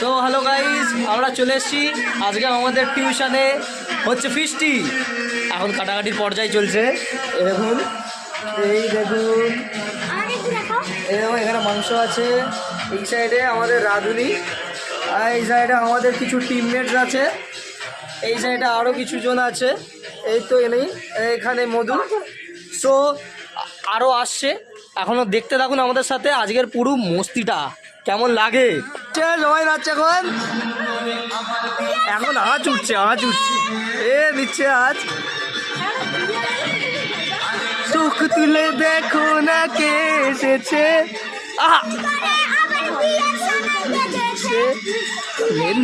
So hello guys, আমরা চলে এসেছি আজকে আমাদের টিউশনে হচ্ছে ফিস্টি। এখন কাটাকাটির পর্যায়ে চলছে। দেখুন, এই দেখুন, এখানে মাংস আছে। এই সাইডে আমাদের রাঁধুনি, আর এই সাইডে আমাদের কিছু টিমমেটস আছে। এই সাইডে আরও কিছু জন আছে। এই তো এনেই এখানে মধু। সো আরও আসছে, এখনও দেখতে থাকুন আমাদের সাথে আজকের পুরো মস্তিটা কেমন লাগে। সবাই নাচছে এখন, এখন আঁচ উঠছে, আঁচ উঠছে, এ দিচ্ছে আজ। চোখ তুলে দেখো না কে এসেছে,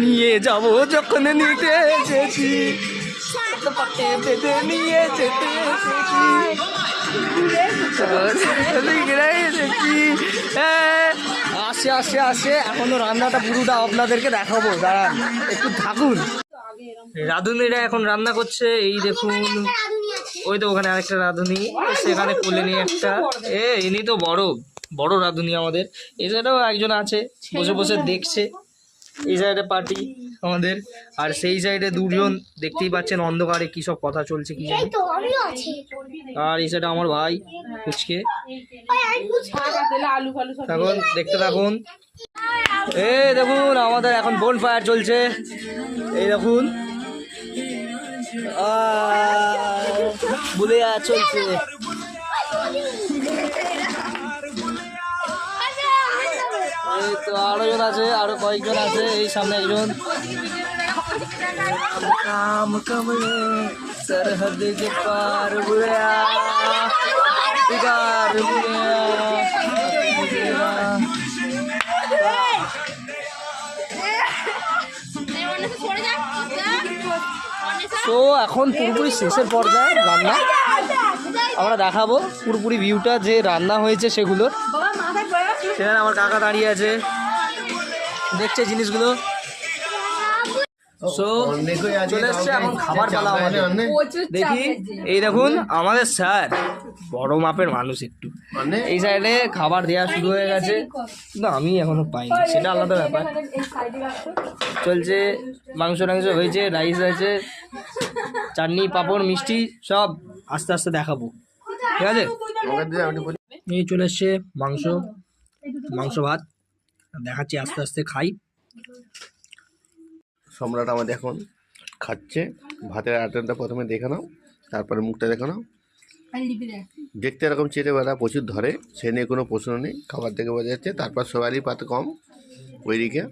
নিয়ে যাবো যখন নিতে এসেছি, বেঁধে নিয়ে যেতে এসেছি। আসে আসে আসে, এখনো রান্নাটা পুরোটা আপনাদেরকে দেখাবো, দাঁড়ান একটু থাকুন। রাঁধুনিরা এখন রান্না করছে। এই দেখুন, ওই তো ওখানে আরেকটা রাঁধুনি, সেখানে কোলে নিয়ে একটা, ইনি তো বড় বড় রাঁধুনি আমাদের। এই সাইডেও একজন আছে, বসে বসে দেখছে। এই সাইডে পার্টি আমাদের, আর সেই সাইডে দুজন দেখতেই পাচ্ছেন অন্ধকারে কি সব কথা চলছে কি জানি। আর এই সাইডে আমার ভাই ফুচকে। এখন দেখতে থাকুন। এই দেখুন, আমাদের এখন বোন ফায়ার চলছে। এই দেখুন, বুলিয়া চলছে। এই তো আরো জন আছে, আরো কয়েকজন আছে। এই সামনে একজন, सरहद के पार बुलिया তো এখন পুরোপুরি শেষের পর্যায়ে রান্না আমরা দেখাবো, পুরোপুরি ভিউটা যে রান্না হয়েছে সেগুলোর। সেখানে আমার কাকা দাঁড়িয়ে আছে, দেখছে জিনিসগুলো। চলে এসছে এখন খাবার পালা আমাদের। দেখি, এই দেখুন আমাদের স্যার বড় মাপের মানুষ একটু। এই সাইডে খাবার দেওয়া শুরু হয়ে গেছে, কিন্তু আমি এখনো পাইনি, সেটা আলাদা ব্যাপার। চলছে, মাংস টাংস হয়েছে, রাইস আছে, চাটনি পাঁপড় মিষ্টি সব আস্তে আস্তে দেখাবো, ঠিক আছে। এই চলে এসছে মাংস, মাংস ভাত দেখাচ্ছি, আস্তে আস্তে খাই। সম্রাট আমাদের এখন খাচ্ছে। ভাতের আইটেমটা প্রথমে দেখে নাও, তারপরে মুখটা দেখে নাও। দেখতে এরকম চেটে বেলা প্রচুর ধরে, সে নিয়ে কোনো প্রশ্ন নেই। খাবার থেকে বোঝা যাচ্ছে। তারপর সবারই পাতে কম ওইদিকে